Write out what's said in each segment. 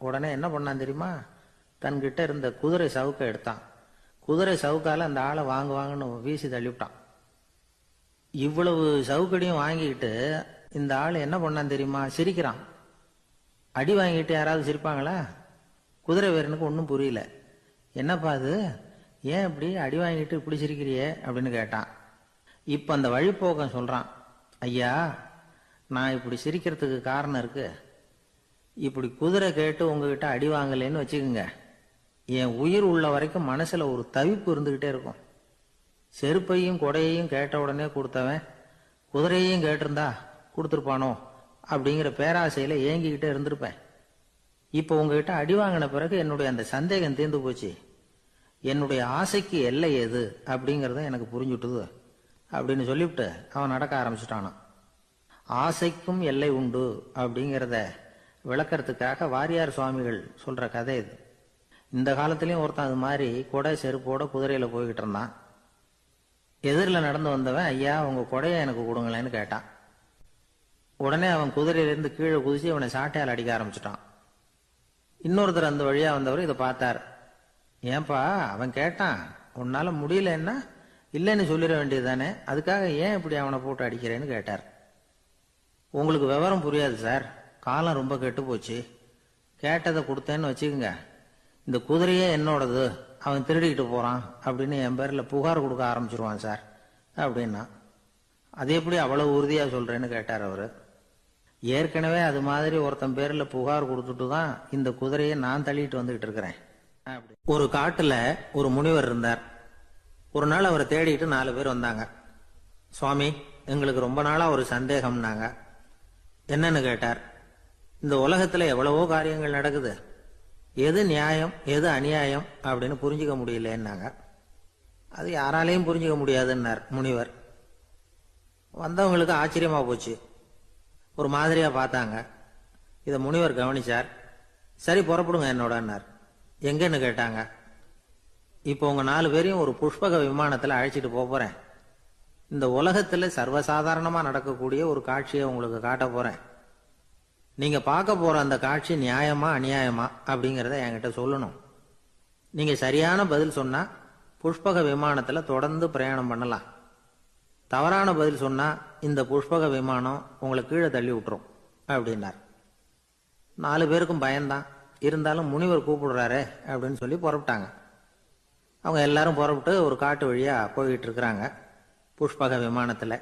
உடனே என்ன பண்ணான் தெரியுமா? தன்கிட்ட இருந்த குதிரை சவுக்கை எடுத்தான். குதிரை சவுக்கால அந்த ஆளை வாங்குவாங்கன்னு வீசி தள்ளிவிட்டான். இவ்வளவு சவுக்கடியும் வாங்கிக்கிட்டு இந்த ஆள் என்ன பண்ணான் தெரியுமா? சிரிக்கிறான். அடி வாங்கிட்டு யாராவது சிரிப்பாங்களா? குதிரை வீரனுக்கு ஒன்றும் புரியல. என்னப்பா அது, ஏன் இப்படி அடி வாங்கிட்டு இப்படி சிரிக்கிறியே அப்படின்னு கேட்டான். இப்ப அந்த வழிப்போக்கன் சொல்றான், ஐயா நான் இப்படி சிரிக்கிறதுக்கு காரணம் இருக்கு. இப்படி குதிரை கேட்டு உங்ககிட்ட அடி வாங்கலைன்னு வச்சுக்கோங்க, என் உயிர் உள்ள வரைக்கும் மனசுல ஒரு தவிப்பு இருந்துகிட்டே இருக்கும். செருப்பையும் கொடையையும் கேட்ட உடனே கொடுத்தவன் குதிரையையும் கேட்டிருந்தா கொடுத்துருப்பானோ அப்படிங்கிற பேராசையில ஏங்கிக்கிட்டே இருந்திருப்பேன். இப்ப உங்ககிட்ட அடி வாங்கின பிறகு என்னுடைய அந்த சந்தேகம் தீர்ந்து போச்சு. என்னுடைய ஆசைக்கு எல்லை எது அப்படிங்கறத எனக்கு புரிஞ்சுட்டுது அப்படின்னு சொல்லிவிட்டு அவன் நடக்க ஆரம்பிச்சுட்டானான். ஆசைக்கும் எல்லை உண்டு அப்படிங்கிறத விளக்கறதுக்காக வாரியார் சுவாமிகள் சொல்ற கதை இது. இந்த காலத்திலயும் ஒருத்தன் அது மாதிரி கொடை செருப்போட குதிரையில போய்கிட்டு இருந்தான். எதிரில் நடந்து வந்தவன், ஐயா உங்க கொடையை எனக்கு கொடுங்களேன்னு கேட்டான். உடனே அவன் குதிரையிலிருந்து கீழே குதிச்சு அவனை சாட்டையால் அடிக்க ஆரம்பிச்சுட்டான். இன்னொருத்தர் அந்த வழியா வந்தவர் இதை பார்த்தார். ஏன்பா அவன் கேட்டான், உன்னால முடியலன்னா இல்லைன்னு சொல்லிட வேண்டியது தானே, அதுக்காக ஏன் இப்படி அவனை போட்டு அடிக்கிறேன்னு கேட்டார். உங்களுக்கு விவரம் புரியாது சார், காலம் ரொம்ப கெட்டு போச்சு. கேட்டதை கொடுத்தேன்னு வச்சுக்கோங்க, இந்த குதிரையே என்னோடது, அவன் திருடிக்கிட்டு போறான் அப்படின்னு என் பேர்ல புகார் கொடுக்க ஆரம்பிச்சிருவான் சார் அப்படின்னா. அது எப்படி அவ்வளவு உறுதியா சொல்றேன்னு கேட்டார் அவரு. ஏற்கனவே அது மாதிரி ஒருத்தன் பேர்ல புகார் கொடுத்துட்டு தான் இந்த குதிரையை நான் தள்ளிட்டு வந்துகிட்டு இருக்கிறேன். ஒரு காட்டுல ஒரு முனிவர் இருந்தார். ஒரு நாள் அவரை தேடிட்டு 4 பேர் வந்தாங்க. சுவாமி எங்களுக்கு ரொம்ப நாளா ஒரு சந்தேகம்னாங்க. என்னன்னு கேட்டார். இந்த உலகத்துல எவ்வளவோ காரியங்கள் நடக்குது, எது நியாயம் எது அநியாயம் அப்படின்னு புரிஞ்சுக்க முடியலன்னாங்க. அது யாராலையும் புரிஞ்சுக்க முடியாதுன்னார் முனிவர். வந்தவங்களுக்கு ஆச்சரியமா போச்சு, ஒரு மாதிரியா பார்த்தாங்க. இத முனிவர் கவனிச்சார். சரி புறப்படுங்க என்னோடன்னார். எங்கன்னு கேட்டாங்க. இப்போ உங்க 4 பேரையும் ஒரு புஷ்பக விமானத்துல அழைச்சிட்டு போறேன். இந்த உலகத்துல சர்வசாதாரணமா நடக்கக்கூடிய ஒரு காட்சியை உங்களுக்கு காட்ட போறேன். நீங்க பார்க்க போற அந்த காட்சி நியாயமா அநியாயமா அப்படிங்கறத என்கிட்ட சொல்லணும். நீங்க சரியான பதில் சொன்னா புஷ்பக விமானத்துல தொடர்ந்து பிரயாணம் பண்ணலாம். தவறான பதில் சொன்னா இந்த புஷ்பக விமானம் உங்களை கீழே தள்ளி விட்டுரும் அப்படின்னார். 4 பேருக்கும் பயம்தான், இருந்தாலும் முனிவர் கூப்பிடுறாரு அப்படின்னு சொல்லி புறப்பட்டாங்க. அவங்க எல்லாரும் புறப்பட்டு ஒரு காட்டு வழியா போய்கிட்டு இருக்கிறாங்க புஷ்பக விமானத்துல.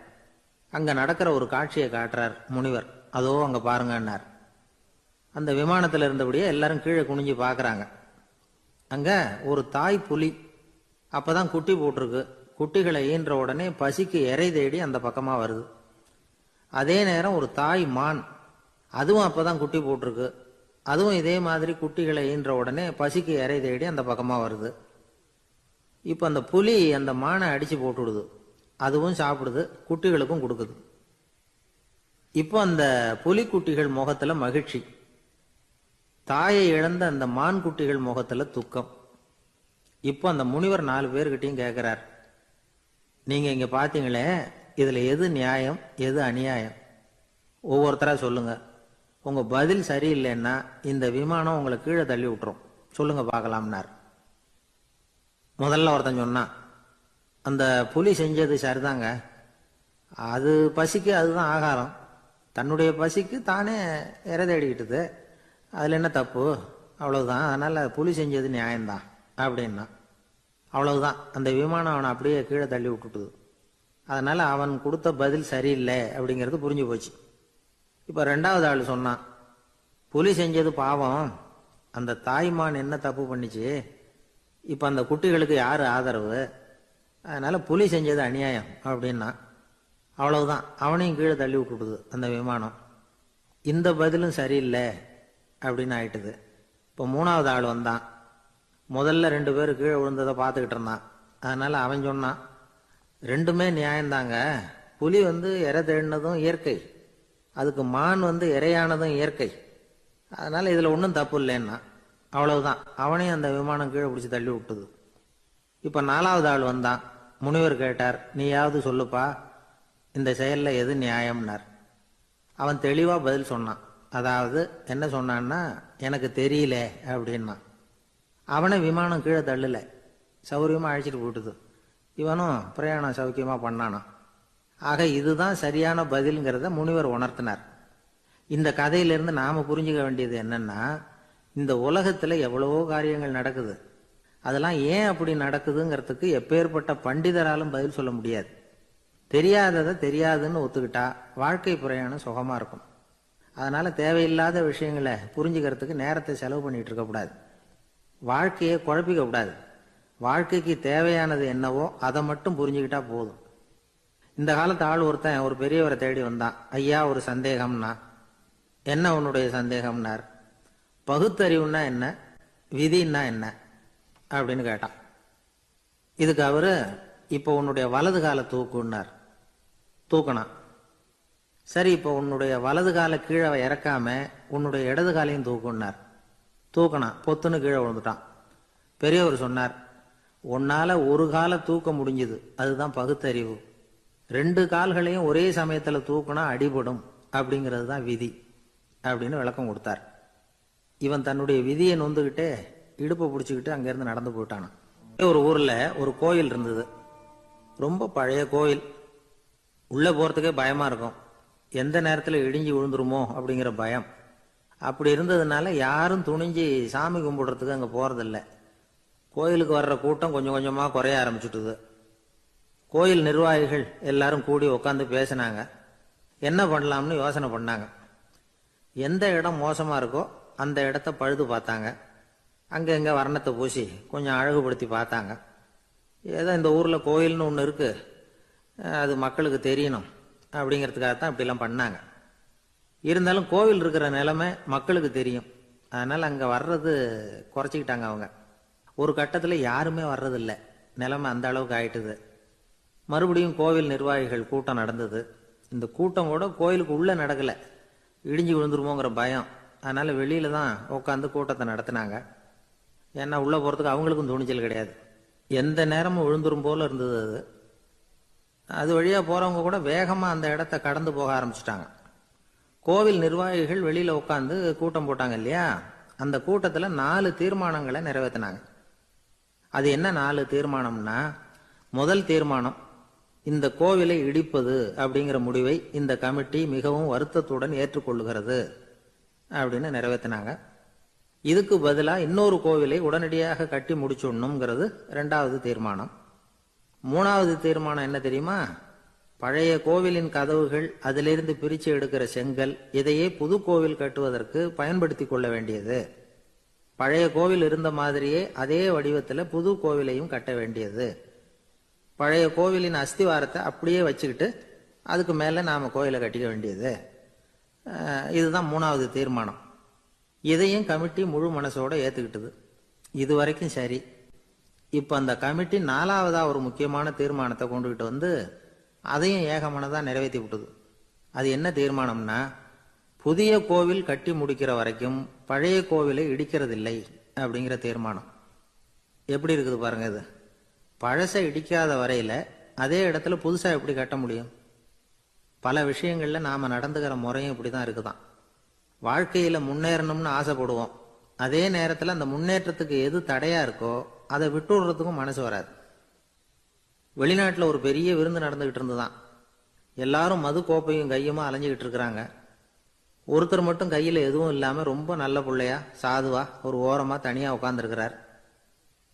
அங்க நடக்கிற ஒரு காட்சியை காட்டுறார் முனிவர். அதோ அங்க பாருங்கன்னார். அந்த விமானத்துல இருந்தபடியே எல்லாரும் கீழே குனிஞ்சு பாக்குறாங்க. அங்க ஒரு தாய் புலி அப்பதான் குட்டி போட்டிருக்கு. குட்டிகளை ஈன்ற உடனே பசிக்கு இறை தேடி அந்த பக்கமா வருது. அதே நேரம் ஒரு தாய் மான், அதுவும் அப்பதான் குட்டி போட்டிருக்கு. அதுவும் இதே மாதிரி குட்டிகளை ஈன்ற உடனே பசிக்கு இறை தேடி அந்த பக்கமா வருது. இப்ப அந்த புலி அந்த மானை அடிச்சு போட்டுடுது. அதுவும் சாப்பிடுது, குட்டிகளுக்கும் கொடுக்குது. இப்போ அந்த புலி குட்டிகள் முகத்துல மகிழ்ச்சி, தாயை இழந்த அந்த மான் குட்டிகள் முகத்துல துக்கம். இப்போ அந்த முனிவர் 4 பேர்கிட்டையும் கேட்கிறார், நீங்க இங்க பாத்தீங்களே, இதுல எது நியாயம் எது அநியாயம்? ஒவ்வொருத்தரா சொல்லுங்க. உங்க பதில் சரியில்லைன்னா இந்த விமானம் உங்களை கீழே தள்ளி விட்டுரும், சொல்லுங்க பார்க்கலாம்னார். முதல்ல ஒருத்தன் சொன்னான், அந்த புலி செஞ்சது சரிதாங்க, அது பசிக்கு அதுதான் ஆகாரம், தன்னுடைய பசிக்கு தானே இறை தேடிக்கிட்டது, அதுல என்ன தப்பு, அவ்வளவுதான், அதனால புலி செஞ்சது நியாயம்தான் அப்படின்னா. அவ்வளவுதான், அந்த விமானம் அவனை அப்படியே கீழே தள்ளி விட்டுட்டுது. அதனால அவன் கொடுத்த பதில் சரியில்லை அப்படிங்கிறது புரிஞ்சு போச்சு. இப்ப 2வது ஆள் சொன்னான், புலி செஞ்சது பாவம், அந்த தாய்மான் என்ன தப்பு பண்ணிச்சு, இப்ப அந்த குட்டிகளுக்கு யாரு ஆதரவு, அதனால புலி செஞ்சது அநியாயம் அப்படின்னா. அவ்வளவுதான், அவனையும் கீழே தள்ளி விட்டுடுது அந்த விமானம். இந்த பதிலும் சரியில்லை அப்படின்னு ஆயிட்டுது. இப்போ 3வது ஆள் வந்தான். முதல்ல 2 பேர் கீழே விழுந்ததை பார்த்துக்கிட்டு இருந்தான். அதனால அவன் சொன்னான், ரெண்டுமே நியாயம்தாங்க, புலி இறை தேடினதும் இயற்கை, அதுக்கு மான் இறையானதும் இயற்கை, அதனால இதுல ஒன்றும் தப்பு இல்லைன்னா. அவ்வளவுதான், அவனையும் அந்த விமானம் கீழே பிடிச்சி தள்ளி விட்டுது. இப்ப 4வது ஆள் வந்தான். முனிவர் கேட்டார், நீயாவது சொல்லுப்பா, இந்த செயல்ல எது நியாயம்னார். அவன் தெளிவா பதில் சொன்னான், அதாவது என்ன சொன்னான்னா, எனக்கு தெரியல அப்படின்னா. அவனை விமானம் கீழே தள்ளல, சௌரியமாக அழைச்சிட்டு போட்டுது. இவனும் பிரயாணம் சௌக்கியமாக பண்ணானான். ஆக இதுதான் சரியான பதிலுங்கிறத முனிவர் உணர்த்தினார். இந்த கதையிலிருந்து நாம புரிஞ்சுக்க வேண்டியது என்னன்னா, இந்த உலகத்துல எவ்வளவோ காரியங்கள் நடக்குது. அதெல்லாம் ஏன் அப்படி நடக்குதுங்கிறதுக்கு எப்பேற்பட்ட பண்டிதராலும் பதில் சொல்ல முடியாது. தெரியாததை தெரியாதுன்னு ஒத்துக்கிட்டா வாழ்க்கை பிரயாணம் சுகமா இருக்கும். அதனால தேவையில்லாத விஷயங்களை புரிஞ்சுக்கிறதுக்கு நேரத்தை செலவு பண்ணிட்டு இருக்கக்கூடாது. வாழ்க்கையை குழப்பிக்க கூடாது. வாழ்க்கைக்கு தேவையானது என்னவோ அதை மட்டும் புரிஞ்சுக்கிட்டா போதும். இந்த காலத்து ஆள் ஒருத்தன் ஒரு பெரியவரை தேடி வந்தான். ஐயா, ஒரு சந்தேகம்னா. என்ன உன்னுடைய சந்தேகம்னார். பகுத்தறிவுன்னா என்ன, விதின்னா என்ன அப்படின்னு கேட்டான். இதுக்கு அவரு, இப்போ உன்னுடைய வலது காலை தூக்குன்னார். தூக்கினான். சரி, இப்போ உன்னுடைய வலது காலை கீழே இறக்காம உன்னுடைய இடது காலையும் தூக்குன்னார். தூக்கினான். பொத்துன்னு கீழே விழுந்துட்டான். பெரியவர் சொன்னார், உன்னால ஒரு காலை தூக்க முடிஞ்சுது, அதுதான் பகுத்தறிவு. 2 கால்களையும் ஒரே சமயத்துல தூக்குனா அடிபடும், அப்படிங்கிறது தான் விதி அப்படின்னு விளக்கம் கொடுத்தார். இவன் தன்னுடைய விதியை நொந்துகிட்டே இடுப்பை பிடிச்சிக்கிட்டு அங்கிருந்து நடந்து போயிட்டானான். ஒரு ஊர்ல ஒரு கோயில் இருந்தது. ரொம்ப பழைய கோயில். உள்ள போறதுக்கே பயமா இருக்கும். எந்த நேரத்தில் இடிஞ்சு விழுந்துருமோ அப்படிங்கிற பயம். அப்படி இருந்ததுனால யாரும் துணிஞ்சு சாமி கும்பிடுறதுக்கு அங்க போறதில்ல. கோயிலுக்கு வர்ற கூட்டம் கொஞ்சம் கொஞ்சமா குறைய ஆரம்பிச்சுட்டுது. கோயில் நிர்வாகிகள் எல்லாரும் கூடி உட்காந்து பேசினாங்க. என்ன பண்ணலாம்னு யோசனை பண்ணாங்க. எந்த இடம் மோசமா இருக்கோ அந்த இடத்த பழுது பார்த்தாங்க. அங்கங்க வர்ணத்தை பூசி கொஞ்சம் அழகுபடுத்தி பார்த்தாங்க. ஏதோ இந்த ஊர்ல கோயில்னு ஒன்று இருக்கு, அது மக்களுக்கு தெரியணும் அப்படிங்கிறதுக்காகத்தான் இப்படிலாம் பண்ணாங்க. இருந்தாலும் கோவில் இருக்கிற நிலைமை மக்களுக்கு தெரியும். அதனால அங்க வர்றது குறைச்சிக்கிட்டாங்க அவங்க. ஒரு கட்டத்தில் யாருமே வர்றதில்லை. நிலைமை அந்த அளவுக்கு ஆயிட்டுது. மறுபடியும் கோவில் நிர்வாகிகள் கூட்டம் நடந்தது. இந்த கூட்டம் கூட கோயிலுக்கு உள்ள நடக்கல, இடிஞ்சு விழுந்துருமோங்கிற பயம். அதனால வெளியில தான் உட்காந்து கூட்டத்தை நடத்தினாங்க. ஏன்னா உள்ள போறதுக்கு அவங்களுக்கும் துணிச்சல் கிடையாது. எந்த நேரமும் விழுந்துரும் போல இருந்தது அது. அது வழியா போறவங்க கூட வேகமா அந்த இடத்த கடந்து போக ஆரம்பிச்சுட்டாங்க. கோவில் நிர்வாகிகள் வெளியில உட்காந்து கூட்டம் போட்டாங்க இல்லையா, அந்த கூட்டத்துல 4 தீர்மானங்களை நிறைவேற்றினாங்க. அது என்ன 4 தீர்மானம்னா, முதல் தீர்மானம், இந்த கோவிலை இடிப்பது அப்படிங்கிற முடிவை இந்த கமிட்டி மிகவும் வருத்தத்துடன் ஏற்றுக்கொள்ளுகிறது அப்படின்னு நிறைவேற்றினாங்க. இதுக்கு பதிலா இன்னொரு கோவிலை உடனடியாக கட்டி முடிச்சுடணுங்கிறது 2வது தீர்மானம். 3வது தீர்மானம் என்ன தெரியுமா? பழைய கோவிலின் கதவுகள், அதிலிருந்து பிரிச்சு எடுக்கிற செங்கல், இதையே புது கோவில் கட்டுவதற்கு பயன்படுத்தி கொள்ள வேண்டியது. பழைய கோவில் இருந்த மாதிரியே அதே வடிவத்தில் புது கோவிலையும் கட்ட வேண்டியது. பழைய கோவிலின் அஸ்திவாரத்தை அப்படியே வச்சுக்கிட்டு அதுக்கு மேல நாம கோயிலை கட்டிக்க வேண்டியது. இதுதான் 3வது தீர்மானம். இதையும் கமிட்டி முழு மனசோட ஏத்துக்கிட்டது. இது வரைக்கும் சரி. இப்ப அந்த கமிட்டி 4வதா ஒரு முக்கியமான தீர்மானத்தை கொண்டுகிட்டு வந்து அதையும் ஏகமனதா நிறைவேற்றி விட்டது. அது என்ன தீர்மானம்னா, புதிய கோவில் கட்டி முடிக்கிற வரைக்கும் பழைய கோவிலை இடிக்கிறதில்லை அப்படிங்கிற தீர்மானம். எப்படி இருக்குது பாருங்க இது. பழசை இடிக்காத வரையில அதே இடத்துல புதுசா எப்படி கட்ட முடியும்? பல விஷயங்கள்ல நாம நடந்துகிற முறையும் இப்படிதான் இருக்குதான். வாழ்க்கையில முன்னேறணும்னு ஆசைப்படுவோம். அதே நேரத்துல அந்த முன்னேற்றத்துக்கு எது தடையா இருக்கோ அதை விட்டு விடுறதுக்கும் மனசு வராது. வெளிநாட்டுல ஒரு பெரிய விருந்து நடந்துகிட்டு இருந்துதான். எல்லாரும் மது கோப்பையும் கையுமா அலைஞ்சுகிட்டு இருக்கிறாங்க. ஒருத்தர் மட்டும் கையில எதுவும் இல்லாம ரொம்ப நல்ல பிள்ளையா சாதுவா ஒரு ஓரமா தனியா உட்கார்ந்துருக்கிறார்.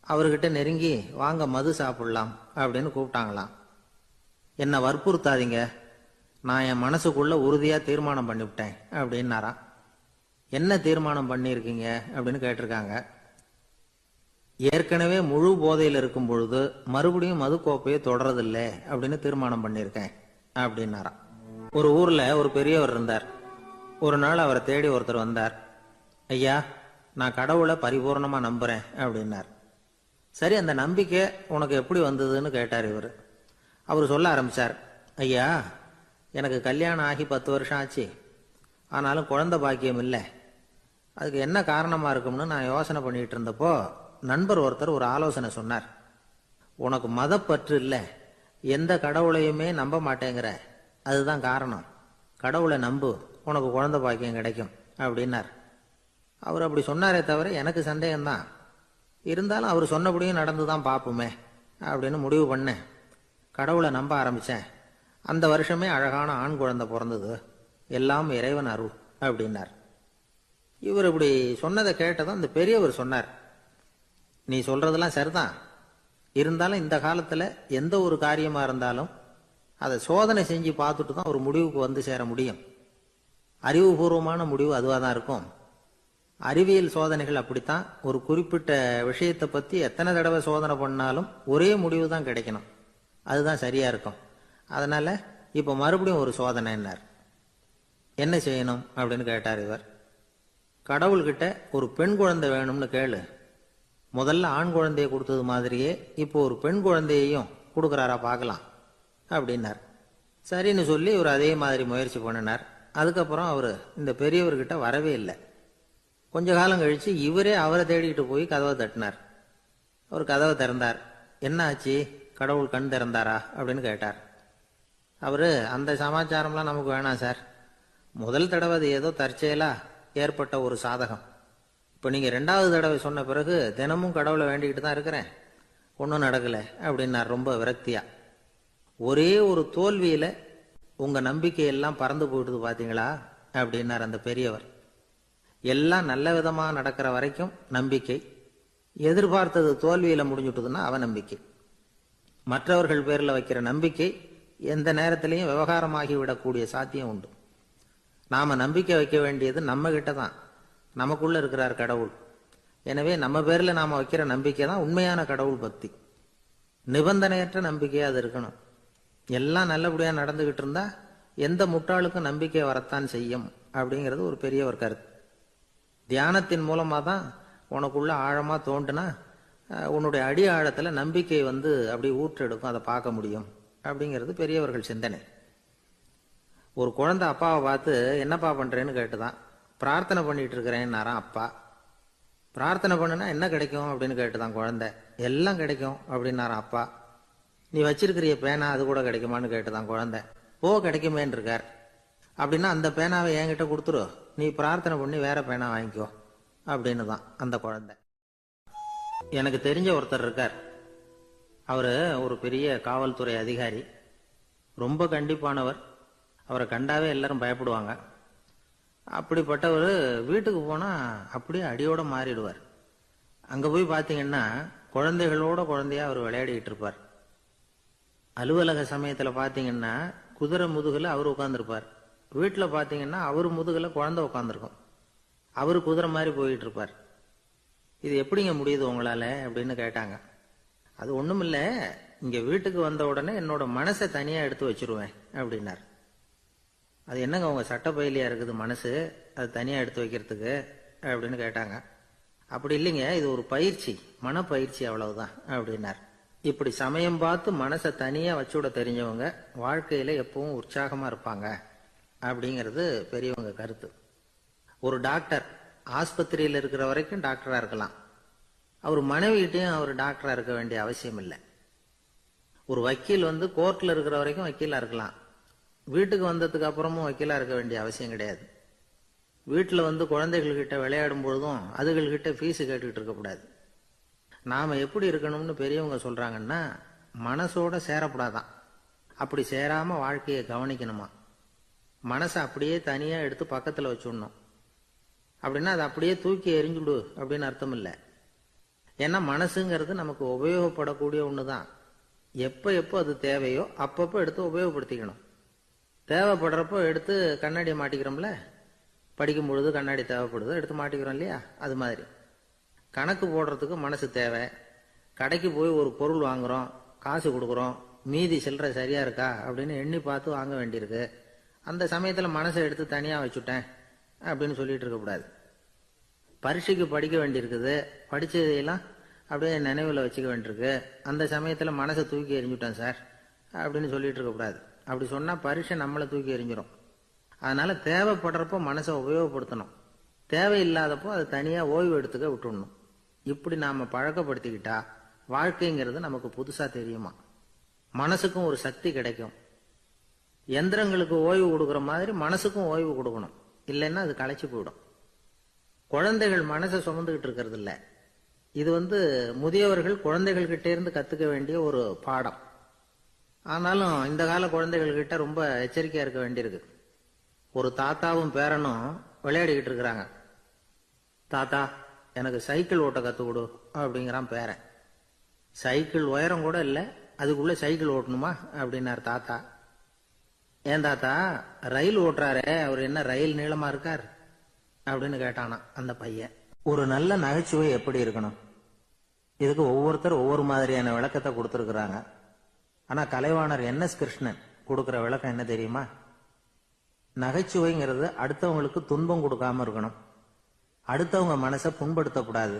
அவர்கிட்ட நெருங்கி, வாங்க மது சாப்பிடலாம் அப்படின்னு கூப்பிட்டாங்களாம். என்ன வற்புறுத்தாதீங்க, நான் என் மனசுக்குள்ள உறுதியா தீர்மானம் பண்ணிவிட்டேன் அப்படின்னாராம். என்ன தீர்மானம் பண்ணியிருக்கீங்க அப்படின்னு கேட்டிருக்காங்க. ஏற்கனவே முழு போதையில் இருக்கும் பொழுது மறுபடியும் மது கோப்பையை தொடரதில்லை அப்படின்னு தீர்மானம் பண்ணியிருக்கேன் அப்படின்னாராம். ஒரு ஊர்ல ஒரு பெரியவர் இருந்தார். ஒரு நாள் அவரை தேடி ஒருத்தர் வந்தார். ஐயா, நான் கடவுளை பரிபூர்ணமா நம்புறேன் அப்படின்னார். சரி, அந்த நம்பிக்கை உனக்கு எப்படி வந்ததுன்னு கேட்டார் இவர். அவர் சொல்ல ஆரம்பிச்சார். ஐயா, எனக்கு கல்யாணம் ஆகி 10 வருஷம் ஆச்சு. ஆனாலும் குழந்தை பாக்கியம் இல்லை. அதுக்கு என்ன காரணமா இருக்கும்னு நான் யோசனை பண்ணிட்டு இருந்தப்போ நண்பர் ஒருத்தர் ஒரு ஆலோசனை சொன்னார். உனக்கு மதப்பற்று இல்லை, எந்த கடவுளையுமே நம்ப மாட்டேங்கிற, அதுதான் காரணம். கடவுளை நம்பு, உனக்கு குழந்தை பாக்கியம் கிடைக்கும் அப்படின்னார். அவர் அப்படி சொன்னாரே தவிர எனக்கு சந்தேகம்தான். இருந்தாலும் அவர் சொன்னபடியும் நடந்து தான் பார்ப்போமே அப்படின்னு முடிவு பண்ணேன். கடவுளை நம்ப ஆரம்பித்தேன். அந்த வருஷமே அழகான ஆண் குழந்தை பிறந்தது. எல்லாம் இறைவன் அருள் அப்படின்னார். இவர் இப்படி சொன்னதை கேட்டதும் அந்த பெரியவர் சொன்னார், நீ சொல்றதெல்லாம் சரிதான், இருந்தாலும் இந்த காலத்தில் எந்த ஒரு காரியமாக இருந்தாலும் அதை சோதனை செஞ்சு பார்த்துட்டு தான் ஒரு முடிவுக்கு வந்து சேர முடியும். அறிவுபூர்வமான முடிவு அதுவாக தான் இருக்கும். அறிவியல் சோதனைகள் அப்படித்தான். ஒரு குறிப்பிட்ட விஷயத்தை பற்றி எத்தனை தடவை சோதனை பண்ணாலும் ஒரே முடிவு தான் கிடைக்கணும். அதுதான் சரியா இருக்கும். அதனால இப்போ மறுபடியும் ஒரு சோதனைன்னார். என்ன செய்யணும் அப்படின்னு கேட்டார் இவர். கடவுள்கிட்ட ஒரு பெண் குழந்தை வேணும்னு கேளு. முதல்ல ஆண் குழந்தையை கொடுத்தது மாதிரியே இப்போ ஒரு பெண் குழந்தையையும் கொடுக்குறாரா பார்க்கலாம் அப்படின்னார். சரின்னு சொல்லி இவர் அதே மாதிரி முயற்சி பண்ணினார். அதுக்கப்புறம் அவர் இந்த பெரியவர்கிட்ட வரவே இல்லை. கொஞ்ச காலம் கழிச்சு இவரே அவரை தேடிக்கிட்டு போய் கதவை தட்டினார். அவர் கதவை திறந்தார். என்ன ஆச்சு, கடவுள் கண் திறந்தாரா அப்படின்னு கேட்டார். அவர், அந்த சமாச்சாரம்லாம் நமக்கு வேணாம் சார். முதல் தடவை அது ஏதோ தற்செயலா ஏற்பட்ட ஒரு சாதகம். இப்போ நீங்கள் 2வது தடவை சொன்ன பிறகு தினமும் கடவுளை வேண்டிக்கிட்டு தான் இருக்கிறேன், ஒன்றும் நடக்கலை அப்படின்னார் ரொம்ப விரக்தியா. ஒரே ஒரு தோல்வியில் உங்கள் நம்பிக்கையெல்லாம் பறந்து போயிடுது பார்த்தீங்களா அப்படின்னார் அந்த பெரியவர். எல்லாம் நல்ல விதமாக நடக்கிற வரைக்கும் நம்பிக்கை, எதிர்பார்த்தது தோல்வியில் முடிஞ்சுட்டுதுன்னா அவநம்பிக்கை. மற்றவர்கள் பேரில் வைக்கிற நம்பிக்கை எந்த நேரத்திலையும் விவகாரமாகி விடக்கூடிய சாத்தியம் உண்டு. நாம நம்பிக்கை வைக்க வேண்டியது நம்ம கிட்ட தான். நமக்குள்ள இருக்கிறார் கடவுள். எனவே நம்ம பேர்ல நாம வைக்கிற நம்பிக்கை தான் உண்மையான கடவுள் பக்தி. நிபந்தனையற்ற நம்பிக்கையா அது இருக்கணும். எல்லாம் நல்லபடியா நடந்துகிட்டு இருந்தா எந்த முட்டாளுக்கும் நம்பிக்கை வரத்தான் செய்யும் அப்படிங்கிறது ஒரு பெரிய ஒரு கருத்து. தியானத்தின் மூலமா தான் உனக்குள்ள ஆழமா தோண்டுனா உன்னுடைய அடி ஆழத்துல நம்பிக்கை வந்து அப்படி ஊற்றெடுக்கும், அதை பார்க்க முடியும் அப்படிங்கிறது பெரியவர்கள் சிந்தனை. ஒரு குழந்தை அப்பாவை பார்த்து என்னப்பா பண்றேன்னு கேட்டுதான். பிரார்த்தனை பண்ணிட்டு இருக்கிறேன்னாராம் அப்பா. பிரார்த்தனை பண்ணுனா என்ன கிடைக்கும் அப்படின்னு கேட்டுதான் குழந்தை. எல்லாம் கிடைக்கும் அப்படின்னாராம் அப்பா. நீ வச்சிருக்கிறிய பேனா அது கூட கிடைக்குமான்னு கேட்டுதான் குழந்தை. ஓ, கிடைக்குமேன்னு இருக்கார். அப்படின்னா அந்த பேனாவை என்கிட்ட கொடுத்துரு, நீ பிரார்த்தனை பண்ணி வேற பேனா வாங்கிக்கோ அப்படின்னு தான் அந்த குழந்தை. எனக்கு தெரிஞ்ச ஒருத்தர் இருக்கார். அவரு ஒரு பெரிய காவல்துறை அதிகாரி, ரொம்ப கண்டிப்பானவர். அவரை கண்டாவே எல்லாரும் பயப்படுவாங்க. அப்படிப்பட்டவர் வீட்டுக்கு போனா அப்படியே அடியோட மாறிடுவார். அங்க போய் பாத்தீங்கன்னா குழந்தைகளோட குழந்தையா அவர் விளையாடிட்டு இருப்பார். அலுவலக சமயத்துல பாத்தீங்கன்னா குதிரை முதுகுல அவர் உட்கார்ந்துருப்பார். வீட்டுல பாத்தீங்கன்னா அவர் முதுகுல குழந்தை உட்காந்துருக்கும். அவரு குதிரை மாதிரி போயிட்டு இருப்பார். இது எப்படிங்க முடியுது உங்களால அப்படின்னு கேட்டாங்க. அது ஒண்ணும் இல்ல, இங்க வீட்டுக்கு வந்த உடனே என்னோட மனசை தனியா எடுத்து வச்சிருவேன் அப்படின்னார். அது என்னங்க உங்க சட்டப்பயிலியா இருக்குது மனசு, அது தனியா எடுத்து வைக்கிறதுக்கு அப்படின்னு கேட்டாங்க. அப்படி இல்லைங்க, இது ஒரு பயிற்சி, மனப்பயிற்சி, அவ்வளவுதான் அப்படின்னார். இப்படி சமயம் பார்த்து மனசை தனியா வச்சுவிட தெரிஞ்சவங்க வாழ்க்கையில எப்பவும் உற்சாகமா இருப்பாங்க அப்படிங்கிறது பெரியவங்க கருத்து. ஒரு டாக்டர் ஆஸ்பத்திரியில் இருக்கிற வரைக்கும் டாக்டரா இருக்கலாம். அவர் மனைவிகிட்டையும் அவர் டாக்டரா இருக்க வேண்டிய அவசியம் இல்லை. ஒரு வக்கீல் வந்து கோர்ட்ல இருக்கிற வரைக்கும் வக்கீலா இருக்கலாம். வீட்டுக்கு வந்ததுக்கு அப்புறமும் வக்கீலா இருக்க வேண்டிய அவசியம் கிடையாது. வீட்டுல வந்து குழந்தைகள்கிட்ட விளையாடும் பொழுதும் அதுகள்கிட்ட ஃபீஸ் கேட்டுக்கிட்டு இருக்கக்கூடாது. நாம எப்படி இருக்கணும்னு பெரியவங்க சொல்றாங்கன்னா, மனசோட சேரப்படாதான். அப்படி சேராம வாழ்க்கையை கவனிக்கணுமா. மனசை அப்படியே தனியா எடுத்து பக்கத்துல வச்சுடணும். அப்படின்னா அதை அப்படியே தூக்கி எறிஞ்சுடு அப்படின்னு அர்த்தம் இல்லை. ஏன்னா மனசுங்கிறது நமக்கு உபயோகப்படக்கூடிய ஒண்ணுதான். எப்ப எப்போ அது தேவையோ அப்பப்போ எடுத்து உபயோகப்படுத்திக்கணும். தேவைப்படுறப்போ எடுத்து கண்ணாடியை மாட்டிக்கிறோம்ல, படிக்கும் பொழுது கண்ணாடி தேவைப்படுது, எடுத்து மாட்டிக்கிறோம் இல்லையா, அது மாதிரி கணக்கு போடுறதுக்கு மனசு தேவை. கடைக்கு போய் ஒரு பொருள் வாங்குறோம், காசு கொடுக்குறோம், மீதி சில்லறை சரியா இருக்கா அப்படின்னு எண்ணி பார்த்து வாங்க வேண்டியிருக்கு. அந்த சமயத்தில் மனசை எடுத்து தனியாக வச்சுட்டேன் அப்படின்னு சொல்லிட்டு இருக்கக்கூடாது. பரீட்சைக்கு படிக்க வேண்டியிருக்குது, படித்ததையெல்லாம் அப்படியே நினைவில் வச்சுக்க வேண்டியிருக்கு. அந்த சமயத்தில் மனசை தூக்கி எறிஞ்சுட்டேன் சார் அப்படின்னு சொல்லிட்டு இருக்கக்கூடாது. அப்படி சொன்னால் பரீட்சை நம்மளை தூக்கி எறிஞ்சிடும். அதனால தேவைப்படுறப்போ மனசை உபயோகப்படுத்தணும், தேவையில்லாதப்போ அதை தனியாக ஓய்வு எடுத்துக்க விட்டுடணும். இப்படி நாம் பழக்கப்படுத்திக்கிட்டா வாழ்க்கைங்கிறது நமக்கு புதுசாக தெரியுமா. மனசுக்கும் ஒரு சக்தி கிடைக்கும். எந்திரங்களுக்கு ஓய்வு கொடுக்குற மாதிரி மனசுக்கும் ஓய்வு கொடுக்கணும், இல்லைன்னா அது களைச்சு போயிடும். குழந்தைகள் மனசை சுமந்துகிட்டு இருக்கிறது இல்ல. இது முதியவர்கள் குழந்தைகள் கிட்ட இருந்து கத்துக்க வேண்டிய ஒரு பாடம். ஆனாலும் இந்த கால குழந்தைகள் கிட்ட ரொம்ப எச்சரிக்கையா இருக்க வேண்டியிருக்கு. ஒரு தாத்தாவும் பேரனும் விளையாடிக்கிட்டு இருக்கிறாங்க. தாத்தா, எனக்கு சைக்கிள் ஓட்ட கத்து கொடு அப்படிங்கிறான் பேரன். சைக்கிள் உயரம் கூட இல்லை, அதுக்குள்ள சைக்கிள் ஓட்டணுமா அப்படின்னாரு தாத்தா. ஏன் தாத்தா, ரயில் ஓட்டுறாரே, அவர் என்ன ரயில் நீளமா இருக்கார் அப்படின்னு கேட்டானா அந்த பையன். ஒரு நல்ல நகைச்சுவை எப்படி இருக்கணும், இதுக்கு ஒவ்வொருத்தர் ஒவ்வொரு மாதிரியான விளக்கத்தை கொடுத்துருக்குறாங்க. ஆனா கலைவாணர் என்.எஸ். கிருஷ்ணன் கொடுக்கிற விளக்கம் என்ன தெரியுமா? நகைச்சுவைங்கிறது அடுத்தவங்களுக்கு துன்பம் கொடுக்காம இருக்கணும், அடுத்தவங்க மனசை புண்படுத்தக்கூடாது,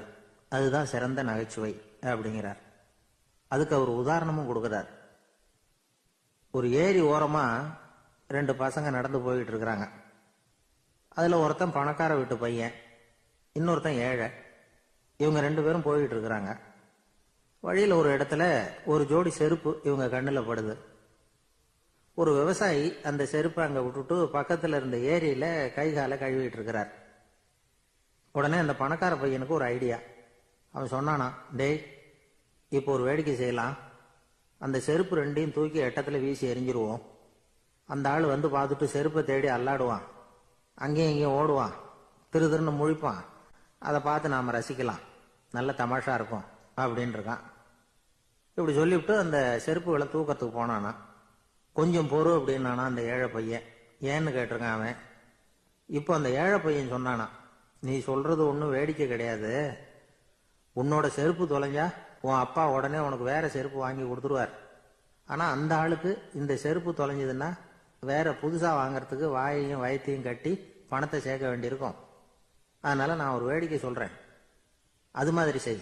அதுதான் சிறந்த நகைச்சுவை அப்படிங்கிறார். அதுக்கு அவர் உதாரணமும் கொடுக்கிறார். ஒரு ஏரி ஓரமா 2 பசங்க நடந்து போயிட்டு இருக்கிறாங்க. அதுல ஒருத்தன் பணக்கார வீட்டு பையன், இன்னொருத்தன் ஏழை. இவங்க 2 பேரும் போயிட்டு இருக்கிறாங்க. வழியில ஒரு இடத்துல ஒரு ஜோடி செருப்பு இவங்க கண்ணுல படுது. ஒரு விவசாயி அந்த செருப்பை அங்க விட்டுட்டு பக்கத்துல இருந்த ஏரியில கை காலை கழுவிட்டு இருக்கிறார். உடனே அந்த பணக்கார பையனுக்கு ஒரு ஐடியா. அவன் சொன்னானா, டேய், இப்போ ஒரு வேடிக்கை செய்யலாம். அந்த செருப்பு 2ஐயும் தூக்கி எட்டத்துல வீசி எரிஞ்சிருவோம். அந்த ஆள் பார்த்துட்டு செருப்பை தேடி அல்லாடுவான், அங்கேயும் இங்கேயும் ஓடுவான், திரு திருன்னு முழிப்பான். அதை பார்த்து நாம ரசிக்கலாம், நல்ல தமாஷா இருக்கும் அப்படின்னு இருக்கான். இப்படி சொல்லிவிட்டு அந்த செருப்புகளை தூக்கத்துக்கு போனானா. கொஞ்சம் பொறு அப்படின்னானா அந்த ஏழை பையன். ஏன்னு கேட்டிருக்கான் அவன். இப்போ அந்த ஏழை பையன் சொன்னானா, நீ சொல்றது ஒன்றும் வேடிக்கை கிடையாது. உன்னோட செருப்பு தொலைஞ்சா உன் அப்பா உடனே உனக்கு வேற செருப்பு வாங்கி கொடுத்துருவார். ஆனா அந்த ஆளுக்கு இந்த செருப்பு தொலைஞ்சதுன்னா வேற புதுசா வாங்கறதுக்கு வாயையும் வயத்தையும் கட்டி பணத்தை சேர்க்க வேண்டியிருக்கும். அதனால நான் ஒரு வேடிக்கை சொல்றேன், அது மாதிரி செய்,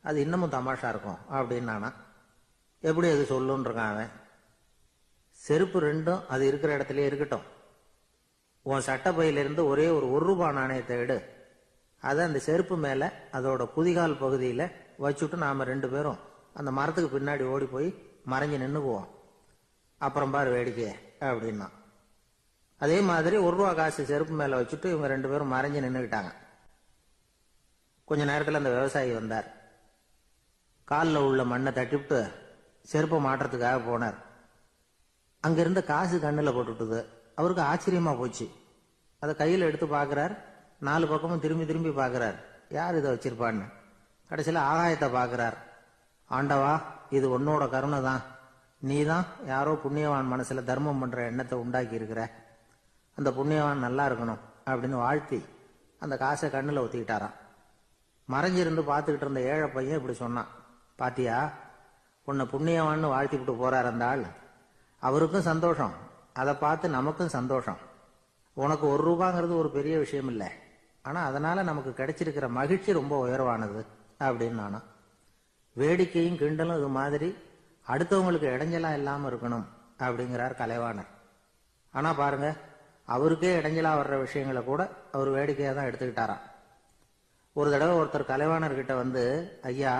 அது இன்னமும் தமாஷா இருக்கும் அப்படின்னானா. எப்படி அது சொல்லுன்னு இருக்கான் அவன். செருப்பு 2ம் அது இருக்கிற இடத்துல இருக்கட்டும். உன் சட்டை பையிலிருந்து ஒரே ஒரு ரூபாய் நாணயத்தை எடு. அதை அந்த செருப்பு மேல அதோட குதிகால் பகுதியில வச்சுட்டு நாம 2 பேரும் அந்த மரத்துக்கு பின்னாடி ஓடி போய் மறைஞ்சு நின்னுக்குவோம். அப்புறம் பாரு வேடிக்கைய அப்படின்னா. அதே மாதிரி ரூபாய் காசு செருப்பு மேல வச்சுட்டு இவங்க 2 பேரும் மறைஞ்சு நின்னுக்கிட்டாங்க. கொஞ்ச நேரத்துல அந்த விவசாயி வந்தார். காலில் உள்ள மண்ணை தட்டிவிட்டு செருப்பை மாட்டுறதுக்காக போனார். அங்கிருந்த காசு கண்ணுல போட்டுட்டுது. அவருக்கு ஆச்சரியமா போச்சு. அதை கையில் எடுத்து பாக்குறார். 4 பக்கமும் திரும்பி திரும்பி பாக்குறார், யார் இதை வச்சிருப்பான்னு. கடைசியில ஆகாயத்தை பாக்குறார். ஆண்டவா, இது உன்னோட கருணை தான். நீ தான் யாரோ புண்ணியவான் மனசுல தர்மம் பண்ற எண்ணத்தை உண்டாக்கி இருக்கிற. அந்த புண்ணியவான் நல்லா இருக்கணும் அப்படின்னு வாழ்த்தி அந்த காசை கண்ணுல ஒத்திக்கிட்டாராம். மறைஞ்சிருந்து பார்த்துக்கிட்டு இருந்த ஏழை பையன் இப்படி சொன்னான், பாத்தியா, உன்னை புண்ணியவான்னு வாழ்த்திக்கிட்டு போறார் அந்த ஆள். அவருக்கும் சந்தோஷம், அதை பார்த்து நமக்கும் சந்தோஷம். உனக்கு ரூபாங்கிறது ஒரு பெரிய விஷயம் இல்லை, ஆனா அதனால நமக்கு கிடைச்சிருக்கிற மகிழ்ச்சி ரொம்ப உயர்வானது அப்படின்னு நானா. வேடிக்கையும் கிண்டலும் இது மாதிரி அடுத்தவங்களுக்கு இடைஞ்சலா இல்லாம இருக்கணும் அப்படிங்கிறார் கலைவாணர். ஆனா பாருங்க, அவருக்கே இடைஞ்சலா வர்ற விஷயங்களை கூட அவர் வேடிக்கையா தான் எடுத்துக்கிட்டாராம். ஒரு தடவை ஒருத்தர் கலைவாணர் கிட்ட ஐயா,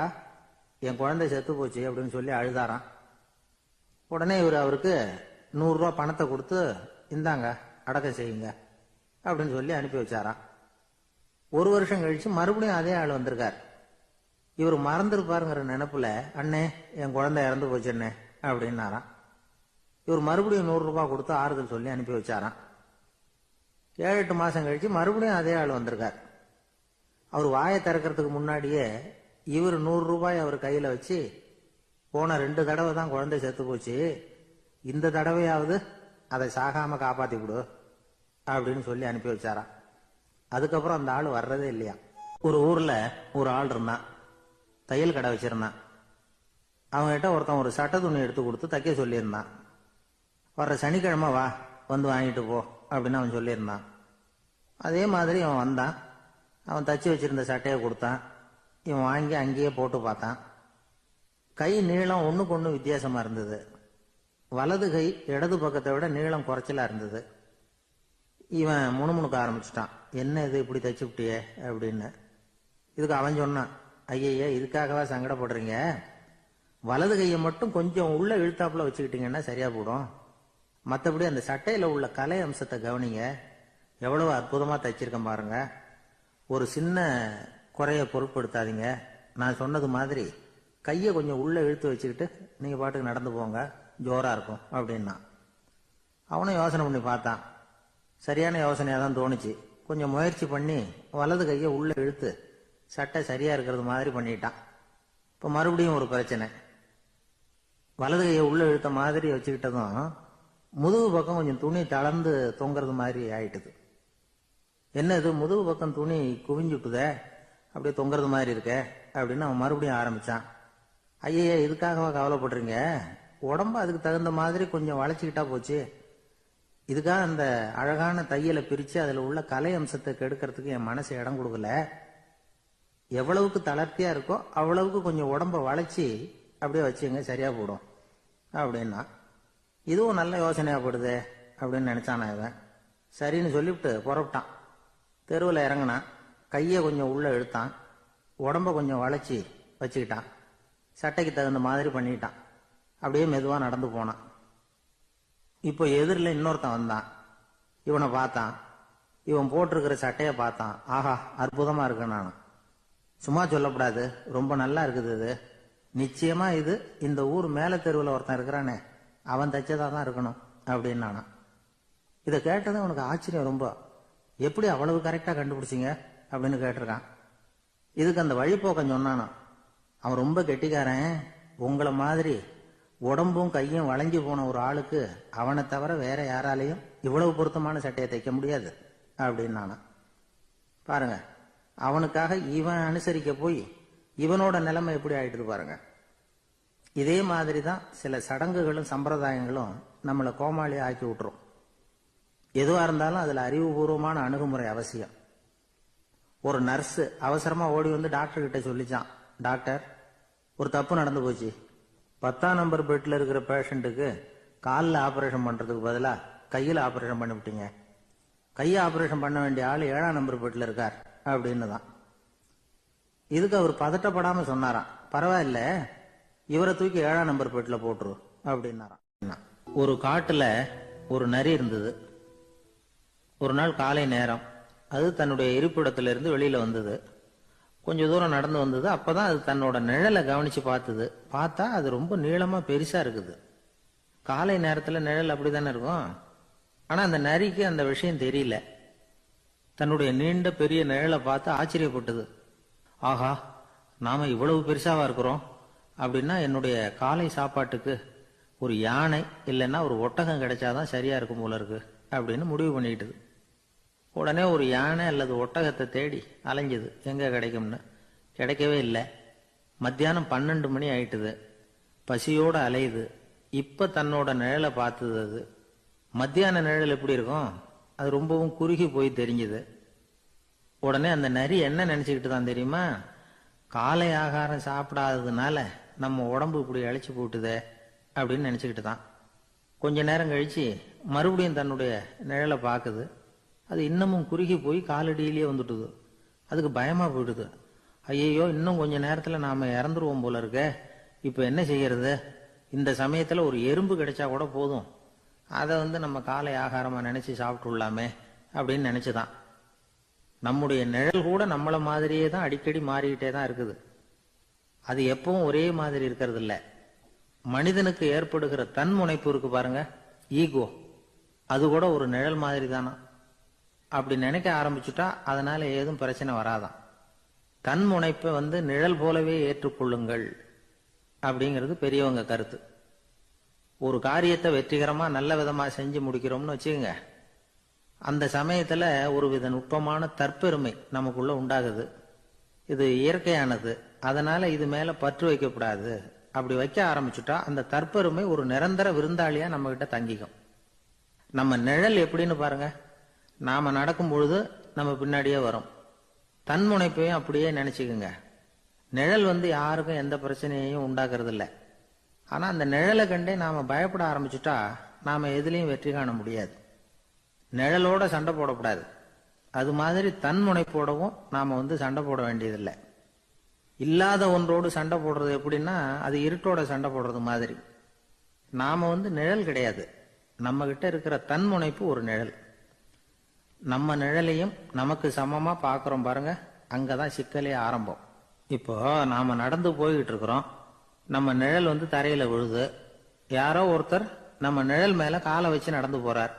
என் குழந்தை செத்து போச்சு அப்படின்னு சொல்லி அழுதாராம். உடனே இவர் அவருக்கு 100 ரூபாய் பணத்தை கொடுத்து, இந்தாங்க அடக்கம் செய்யுங்க அப்படின்னு சொல்லி அனுப்பி வச்சாராம். 1 வருஷம் கழிச்சு மறுபடியும் அதே ஆள் வந்திருக்கார். இவர் மறந்துருப்பாருங்கிற நினைப்புல, அண்ணே என் குழந்தை இறந்து போச்சுண்ணே அப்படின்னாராம். இவர் மறுபடியும் 100 ரூபாய் கொடுத்து ஆறுதல் சொல்லி அனுப்பி வச்சாராம். 7-8 மாசம் கழிச்சு மறுபடியும் அதே ஆள் வந்திருக்கார். அவர் வாயை திறக்கிறதுக்கு முன்னாடியே இவர் 100 ரூபாய் அவர் கையில வச்சு, போன 2 தடவை தான் குழந்தை செத்து போச்சு, இந்த தடவையாவது அதை சாகாம காப்பாத்தி விடு அப்படின்னு சொல்லி அனுப்பி வச்சாராம். அதுக்கப்புறம் அந்த ஆள் வர்றதே இல்லையா. ஒரு ஊர்ல ஒரு ஆள் இருந்தான், தையல் கடை வச்சிருந்தான். அவங்ககிட்ட ஒருத்தன் ஒரு சட்டை துணி எடுத்து கொடுத்து தைக்க சொல்லியிருந்தான். வர்ற சனிக்கிழமை வா, வாங்கிட்டு போ அப்படின்னு அவன் சொல்லியிருந்தான். அதே மாதிரி அவன் வந்தான். அவன் தச்சு வச்சிருந்த சட்டையை கொடுத்தான். இவன் வாங்கி அங்கேயே போட்டு பார்த்தான். கை நீளம் ஒண்ணுக்கு ஒண்ணு வித்தியாசமா இருந்தது. வலது கை இடது பக்கத்தை விட நீளம் குறைச்சலா இருந்தது. இவன் முணுமுணுக்க ஆரம்பிச்சுட்டான், என்ன இது இப்படி தச்சு விட்டியே அப்படின்னு. இதுக்கு அவன் சொன்னான், ஐயய்ய, இதுக்காகவா சங்கடப்படுறீங்க, வலது கையை மட்டும் கொஞ்சம் உள்ள இழுத்தாப்புல வச்சுக்கிட்டீங்கன்னா சரியா போடும். மற்றபடி அந்த சட்டையில உள்ள கலை அம்சத்தை கவனிங்க, எவ்வளவு அற்புதமா தைச்சிருக்கேன் பாருங்க. ஒரு சின்ன குறைய பொருட்படுத்தாதீங்க. நான் சொன்னது மாதிரி கையை கொஞ்சம் உள்ள இழுத்து வச்சுக்கிட்டு நீங்க பாட்டுக்கு நடந்து போங்க, ஜோரா இருக்கும் அப்படின்னா. அவனும் யோசனை பண்ணி பார்த்தான். சரியான யோசனையா தான் தோணுச்சு. கொஞ்சம் முயற்சி பண்ணி வலது கையை உள்ள இழுத்து சட்டை சரியா இருக்கிறது மாதிரி பண்ணிட்டான். இப்ப மறுபடியும் ஒரு பிரச்சனை. வலது கையை உள்ள இழுத்த மாதிரி வச்சுக்கிட்டதும் முதுகு பக்கம் கொஞ்சம் துணி தளர்ந்து தொங்குறது மாதிரி ஆயிட்டுது. என்ன இது, முதுகு பக்கம் துணி குவிஞ்சுட்டுதே, அப்படியே தொங்குறது மாதிரி இருக்க அப்படின்னு அவன் மறுபடியும் ஆரம்பிச்சான். ஐயா, இதுக்காகவா கவலைப்படுறீங்க? உடம்பு அதுக்கு தகுந்த மாதிரி கொஞ்சம் வளைச்சிக்கிட்டா போச்சு. இதுக்காக அந்த அழகான தையலை பிரிச்சு அதுல உள்ள கலை அம்சத்தை கெடுக்கிறதுக்கு என் மனசு இடம் கொடுக்கல. எவ்வளவுக்கு தளர்த்தியா இருக்கோ அவ்வளவுக்கு கொஞ்சம் உடம்ப வளைச்சி அப்படியே வச்சுங்க, சரியா போடும் அப்படின்னா. இதுவும் நல்ல யோசனையா போடுது அப்படின்னு நினைச்சானா இவன். சரின்னு சொல்லிவிட்டு புறப்பட்டான். தெருவில் இறங்கினான். கையை கொஞ்சம் உள்ள இழுத்தான், உடம்ப கொஞ்சம் வளைச்சி வச்சுக்கிட்டான், சட்டைக்கு தகுந்த மாதிரி பண்ணிட்டான். அப்படியே மெதுவா நடந்து போனான். இப்போ எதிரில் இன்னொருத்தன் வந்தான். இவனை பார்த்தான். இவன் போட்டிருக்கிற சட்டையை பார்த்தான். ஆஹா, அற்புதமா இருக்கு. நான் சும்மா சொல்லக்கூடாது, ரொம்ப நல்லா இருக்குது. இது நிச்சயமா இது இந்த ஊர் மேல தெருவில் ஒருத்தன் இருக்கிறானே, அவன் தைச்சதா தான் இருக்கணும் அப்படின்னு நானா. இதை கேட்டதும் அவனுக்கு ஆச்சரியம் ரொம்ப. எப்படி அவ்வளவு கரெக்டா கண்டுபிடிச்சிங்க அப்படின்னு கேட்டிருக்கான். இதுக்கு அந்த வழிபோக்கன் சொன்னானா, அவன் ரொம்ப கெட்டிக்காரன். உங்களை மாதிரி உடம்பும் கையும் வளைஞ்சு போன ஒரு ஆளுக்கு அவனை தவிர வேற யாராலையும் இவ்வளவு பொருத்தமான சட்டையை தைக்க முடியாது அப்படின்னு நானா. பாருங்க, அவனுக்காக இவன் அனுசரிக்க போய் இவனோட நிலைமை எப்படி ஆயிட்டு பாருங்க. இதே மாதிரி தான் சில சடங்குகளும் சம்பிரதாயங்களும் நம்மளை கோமாளி ஆக்கி விட்டுரும். எதுவா இருந்தாலும் அதுல அறிவுபூர்வமான அணுகுமுறை அவசியம். ஒரு நர்ஸ் அவசரமா ஓடி வந்து டாக்டர் கிட்ட சொல்லிச்சான், டாக்டர், ஒரு தப்பு நடந்து போச்சு. 10ஆம் நம்பர் பெட்ல இருக்கிற பேஷண்ட்டுக்கு காலில் ஆபரேஷன் பண்றதுக்கு பதிலா கையில் ஆபரேஷன் பண்ணிவிட்டீங்க. கையை ஆபரேஷன் பண்ண வேண்டிய ஆள் 7ஆம் நம்பர் பெட்ல இருக்கார் அப்படின்னு தான். இதுக்கு அவர் பதட்டப்படாம சொன்னாராம், பரவாயில்ல, இவரை தூக்கி 7ஆம் நம்பர் பெட்ல போட்டுரு அப்படின்னாராம். ஒரு காட்டுல ஒரு நரி இருந்தது. ஒரு நாள் காலை நேரம் அது தன்னுடைய இருப்பிடத்திலிருந்து வெளியில வந்தது. கொஞ்ச தூரம் நடந்து வந்தது. அப்பதான் அது தன்னோட நிழலை கவனிச்சு பார்த்தது. பார்த்தா அது ரொம்ப நீளமா பெருசா இருக்குது. காலை நேரத்துல நிழல் அப்படித்தானே இருக்கும். ஆனா அந்த நரிக்கு அந்த விஷயம் தெரியல. தன்னுடைய நீண்ட பெரிய நிழலை பார்த்து ஆச்சரியப்பட்டது. ஆஹா, நாம இவ்வளவு பெருசாவா இருக்கிறோம் அப்படின்னா என்னுடைய காலை சாப்பாட்டுக்கு ஒரு யானை இல்லைன்னா ஒரு ஒட்டகம் கிடைச்சாதான் சரியா இருக்கும் போல இருக்கு அப்படின்னு முடிவு பண்ணிக்கிட்டது. உடனே ஒரு யானை அல்லது ஒட்டகத்தை தேடி அலைஞ்சது, எங்க கிடைக்கும்னு. கிடைக்கவே இல்லை. மத்தியானம் 12 மணி ஆயிட்டுது. பசியோட அலையுது. இப்ப தன்னோட நிழலை பார்த்தது. அது மத்தியான நிழல் எப்படி இருக்கும், அது ரொம்பவும் குறுகி போய் தெரிஞ்சுது. உடனே அந்த நரி என்ன நினைச்சுக்கிட்டு தான் தெரியுமா, காலை ஆகாரம் சாப்பிடாததுனால நம்ம உடம்பு இப்படி அழைச்சு போட்டுதே அப்படின்னு நினைச்சுக்கிட்டு தான். கொஞ்ச நேரம் கழிச்சு மறுபடியும் தன்னுடைய நிழலை பார்க்குது. அது இன்னமும் குறுகி போய் காலடியிலேயே வந்துட்டுது. அதுக்கு பயமா போயிடுது. ஐயோ, இன்னும் கொஞ்ச நேரத்துல நாம இறந்துருவோம் போல இருக்க. இப்ப என்ன செய்யறது? இந்த சமயத்துல ஒரு எறும்பு கிடைச்சா கூட போதும், அதை நம்ம காலை ஆகாரமா நினைச்சு சாப்பிட்டுள்ளாமே அப்படின்னு நினைச்சுதான். நம்முடைய நிழல் கூட நம்மள மாதிரியே தான் அடிக்கடி மாறிக்கிட்டே தான் இருக்குது. அது எப்பவும் ஒரே மாதிரி இருக்கிறது இல்ல. மனிதனுக்கு ஏற்படுகிற தன்முனைப்பு இருக்கு பாருங்க, ஈகோ, அது கூட ஒரு நிழல் மாதிரி தானா. அப்படி நினைக்க ஆரம்பிச்சுட்டா அதனால ஏதும் பிரச்சனை வராதான். தன்முனைப்பை நிழல் போலவே ஏற்றுக்கொள்ளுங்கள் அப்படிங்கிறது பெரியவங்க கருத்து. ஒரு காரியத்தை வெற்றிகரமா நல்ல விதமா செஞ்சு முடிக்கிறோம்னு வச்சுக்கோங்க, அந்த சமயத்துல ஒரு வித நுட்பமான தற்பெருமை நமக்குள்ள உண்டாகுது. இது இயற்கையானது, அதனால இது மேல பற்று வைக்கப்படாது. அப்படி வைக்க ஆரம்பிச்சுட்டா அந்த தற்பெருமை ஒரு நிரந்தர விருந்தாளியா நம்ம கிட்ட தங்கிக்கும். நம்ம நிழல் எப்படின்னு பாருங்க, நாம நடக்கும் பொழுது நம்ம பின்னாடியே வரும். தன்முனைப்பையும் அப்படியே நினைச்சுக்குங்க. நிழல் யாருக்கும் எந்த பிரச்சனையையும் உண்டாக்குறது இல்லை. ஆனா அந்த நிழலை கண்டே நாம பயப்பட ஆரம்பிச்சுட்டா நாம எதுலையும் வெற்றி காண முடியாது. நிழலோட சண்டை போடக்கூடாது. அது மாதிரி தன்முனைப்போடவும் நாம சண்டை போட வேண்டியதில்லை. இல்லாத ஒன்றோடு சண்டை போடுறது எப்படின்னா, அது இருட்டோட சண்டை போடுறது மாதிரி. நாம நிழல் கிடையாது, நம்ம கிட்ட இருக்கிற தன்முனைப்பு ஒரு நிழல். நம்ம நிழலையும் நமக்கு சமமா பாக்குறோம் பாருங்க, அங்கதான் சிக்கலே ஆரம்பம். இப்போ நாம நடந்து போய்கிட்டு இருக்கிறோம், நம்ம நிழல் வந்து தரையில விழுது. யாரோ ஒருத்தர் நம்ம நிழல் மேல காலை வச்சு நடந்து போறார்.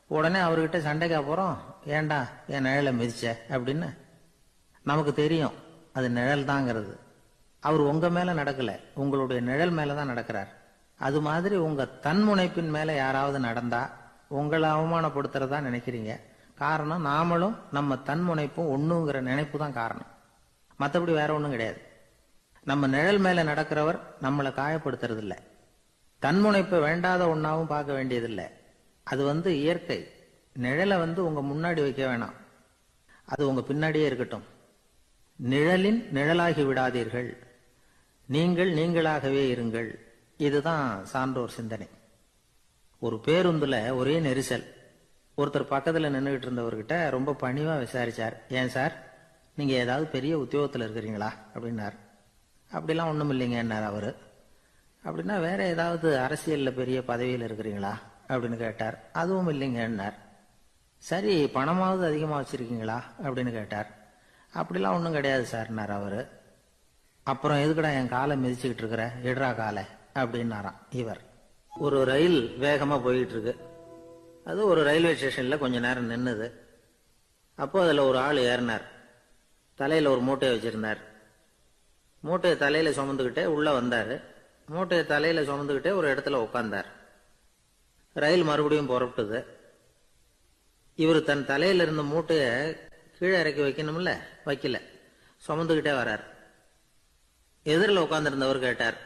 உடனே அவர்கிட்ட சண்டைக்கா போறோம், ஏண்டா என் நிழலை மிதிச்ச அப்படின்னு. நமக்கு தெரியும் அது நிழல் தாங்கிறது. அவர் உங்க மேல நடக்கல, உங்களுடைய நிழல் மேலதான் நடக்கிறார். அது மாதிரி உங்க தன்முனைப்பின் மேல யாராவது நடந்தா உங்களை அவமானப்படுத்துறதா நினைக்கிறீங்க. காரணம், நாமளும் நம்ம தன்முனைப்பும் ஒண்ணுங்கிற நினைப்பு தான் காரணம், மற்றபடி வேற ஒண்ணும் கிடையாது. நம்ம நிழல் மேல நடக்கிறவர் நம்மளை காயப்படுத்துறது இல்ல. தன்முனைப்பை வேண்டாத ஒன்னாவும் பார்க்க வேண்டியதில்லை. அது வந்து இயற்கை. நிழலை வந்து உங்க முன்னாடி வைக்க வேணாம், அது உங்க பின்னாடியே இருக்கட்டும். நிழலின் நிழலாகி விடாதீர்கள், நீங்கள் நீங்களாகவே இருங்கள். இதுதான் சான்றோர் சிந்தனை. ஒரு பேருந்துல ஒரே நெரிசல். ஒருத்தர் பக்கத்துல நின்றுகிட்டு இருந்தவர்கிட்ட ரொம்ப பணிவா விசாரிச்சார், ஏன் சார் நீங்க ஏதாவது பெரிய உத்தியோகத்துல இருக்கிறீங்களா அப்படின்னார். அப்படிலாம் ஒண்ணும் இல்லைங்கன்னார் அவரு. அப்படின்னா வேற ஏதாவது அரசியல்ல பெரிய பதவியில் இருக்கிறீங்களா அப்படின்னு கேட்டார். அதுவும் இல்லைங்கன்னார். சரி, பணமாவது அதிகமா வச்சிருக்கீங்களா அப்படின்னு கேட்டார். அப்படிலாம் ஒன்றும் கிடையாது சார்னார் அவரு. அப்புறம் எதுக்குடா என் காலை மிதிச்சுக்கிட்டு இருக்கிற, எடுறா காலை அப்படின்னாராம் இவர். ஒரு ரயில் வேகமா போயிட்டு இருக்கு. அது ஒரு ரயில்வே ஸ்டேஷன்ல கொஞ்ச நேரம் நின்னுது. அப்போ அதுல ஒரு ஆள் ஏறினார். தலையில ஒரு மூட்டையை வச்சிருந்தார். மூட்டையை தலையில சுமந்துக்கிட்டே உள்ள வந்தாரு. மூட்டையை தலையில சுமந்துக்கிட்டே ஒரு இடத்துல உட்கார்ந்தார். ரயில் மறுபடியும் புறப்பட்டது. இவர் தன் தலையில இருந்த மூட்டையை கீழே இறக்கி வைக்கணும்ல, வைக்கல, சுமந்துக்கிட்டே வர்றார். எதிரில் உட்கார்ந்துருந்தவர் கேட்டார்,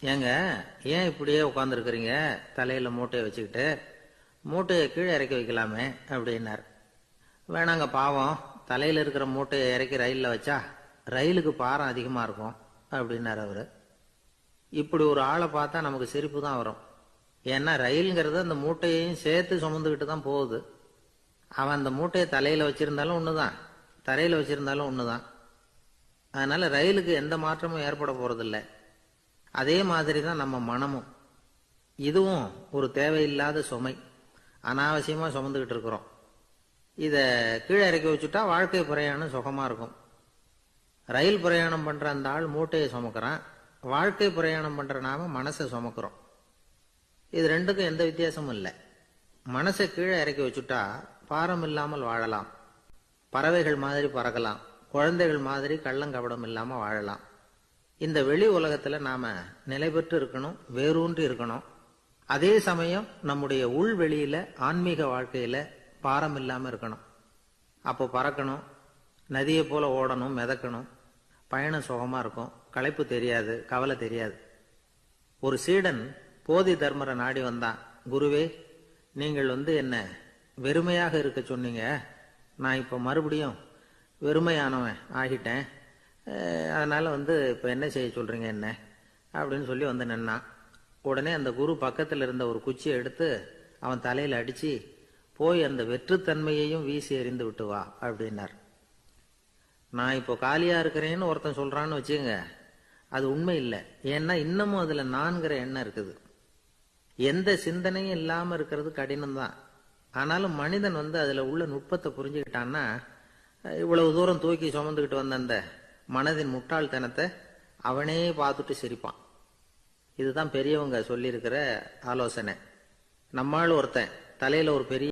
ஏங்க ஏன் இப்படியே உட்கார்ந்துருக்கிறீங்க தலையில மூட்டையை வச்சுக்கிட்டு, மூட்டையை கீழே இறக்கி வைக்கலாமே அப்படின்னார். வேணாங்க, பாவம், தலையில இருக்கிற மூட்டையை இறக்கி ரயில்ல வச்சா ரயிலுக்கு பாரம் அதிகமா இருக்கும் அப்படின்னார் அவரு. இப்படி ஒரு ஆளை பார்த்தா நமக்கு சிரிப்பு தான் வரும். ஏன்னா ரயில்ங்கிறது அந்த மூட்டையையும் சேர்த்து சுமந்துக்கிட்டு தான் போகுது. அவன் அந்த மூட்டையை தலையில வச்சிருந்தாலும் ஒண்ணுதான், தரையில வச்சிருந்தாலும் ஒண்ணுதான். அதனால ரயிலுக்கு எந்த மாற்றமும் ஏற்பட போறதில்லை. அதே மாதிரி தான் நம்ம மனமும். இதுவும் ஒரு தேவையில்லாத சுமை, அனாவசியமா சுமந்துக்கிட்டு இருக்கிறோம். இத கீழே இறக்கி வச்சுட்டா வாழ்க்கை பிரயாணம் சுகமா இருக்கும். ரயில் பிரயாணம் பண்ற அந்த ஆள் மூட்டையை சுமக்கிறான், வாழ்க்கை பிரயாணம் பண்ற நாம மனசை சுமக்கிறோம். இது ரெண்டுக்கும் எந்த வித்தியாசமும் இல்லை. மனசை கீழே இறக்கி வச்சுட்டா பாரம் இல்லாமல் வாழலாம், பறவைகள் மாதிரி பறக்கலாம், குழந்தைகள் மாதிரி கள்ளங்கபடம் இல்லாம வாழலாம். இந்த வெளி உலகத்துல நாம நிலை பெற்று இருக்கணும், வேரூன்றி இருக்கணும். அதே சமயம் நம்முடைய உள் வெளியில ஆன்மீக வாழ்க்கையில பாரம் இல்லாம இருக்கணும். அப்போ பறக்கணும், நதியை போல ஓடணும், மிதக்கணும். பயணம் சுகமா இருக்கும், களைப்பு தெரியாது, கவலை தெரியாது. ஒரு சீடன் போதி தர்மரை நாடி வந்தான். குருவே, நீங்கள் என்ன வெறுமையாக இருக்க சொன்னீங்க, நான் இப்ப மறுபடியும் வெறுமையானவன் ஆகிட்டேன், அதனால இப்ப என்ன செய்ய சொல்றீங்க என்ன அப்படின்னு சொல்லி நின்னான். உடனே அந்த குரு பக்கத்துல இருந்த ஒரு குச்சியை எடுத்து அவன் தலையில அடிச்சு, போய் அந்த வெற்றுத்தன்மையையும் வீசி எறிந்து விட்டு வா அப்படின்னார். நான் இப்போ காலியா இருக்கிறேன்னு ஒருத்தன் சொல்றான்னு வச்சுங்க, அது உண்மை இல்லை. ஏன்னா இன்னமும் அதுல நான்கிற எண்ணம் இருக்குது. எந்த சிந்தனையும் இல்லாம இருக்கிறது கடினம் தான். ஆனாலும் மனிதன் அதுல உள்ள நுட்பத்தை புரிஞ்சுக்கிட்டான்னா, இவ்வளவு தூரம் தூக்கி சுமந்துக்கிட்டு வந்த அந்த மனதின் முட்டாள்தனத்தை அவனே பார்த்துட்டு சிரிப்பான். இதுதான் பெரியவங்க சொல்லி இருக்கிற ஆலோசனை. நம்மால் ஒருத்தன் தலையில ஒரு பெரிய